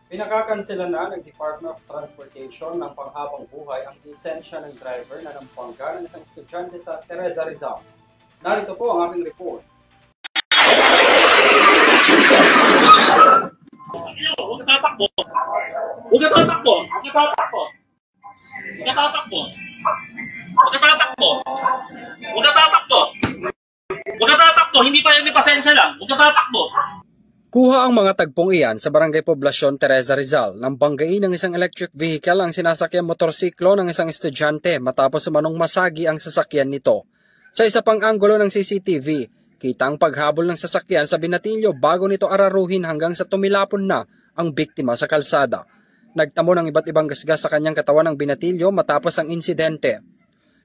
Pinakakansela na ng Department of Transportation ng panghabang buhay ang lisensya ng driver na nampangga ng isang estudyante sa Teresa Rizal. Narito po ang aming report. Huwag ka tatakbo! Huwag ka tatakbo! Huwag ka tatakbo! Huwag ka tatakbo! Huwag ka tatakbo! Huwag ka tatakbo! Huwag ka tatakbo! Hindi pa yung pasensya lang! Huwag ka tatakbo! Kuha ang mga tagpong iyan sa Barangay Poblasyon Teresa Rizal nang banggain ng isang electric vehicle ang sinasakyang motorsiklo ng isang estudyante matapos umanong masagi ang sasakyan nito. Sa isa pang anggulo ng CCTV, kita ang paghabol ng sasakyan sa binatilyo bago nito araruhin hanggang sa tumilapon na ang biktima sa kalsada. Nagtamo ng iba't ibang gasgas sa kanyang katawan ng binatilyo matapos ang insidente.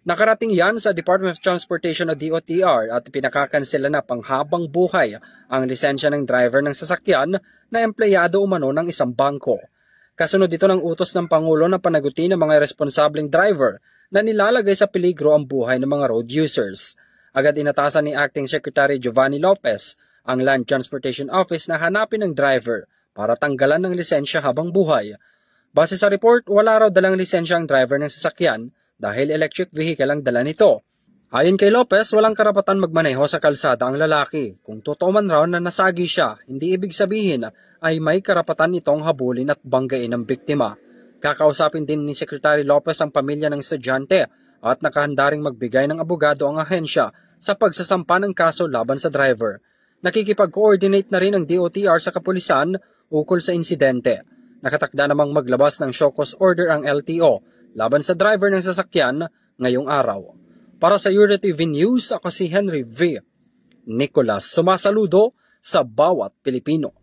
Nakarating yan sa Department of Transportation o DOTR at pinakakansela na panghabang buhay ang lisensya ng driver ng sasakyan na empleyado umano ng isang bangko. Kasunod dito ng utos ng Pangulo na panagutin ng mga responsableng driver na nilalagay sa peligro ang buhay ng mga road users. Agad inatasan ni Acting Secretary Giovanni Lopez ang Land Transportation Office na hanapin ng driver para tanggalan ng lisensya habang buhay. Base sa report, wala raw dalang lisensya ang driver ng sasakyan dahil electric vehicle ang dala nito. Ayon kay Lopez, walang karapatan magmaneho sa kalsada ang lalaki. Kung totoo man raw na nasagi siya, hindi ibig sabihin ay may karapatan itong habulin at banggain ng biktima. Kakausapin din ni Secretary Lopez ang pamilya ng estudyante at nakahanda ring magbigay ng abogado ang ahensya sa pagsasampa ng kaso laban sa driver. Nakikipag-coordinate na rin ang DOTR sa kapulisan ukol sa insidente. Nakatakda namang maglabas ng show cause order ang LTO laban sa driver ng sasakyan ngayong araw. Para sa Euro TV News, ako si Henry V. Nicolas, sumasaludo sa bawat Pilipino.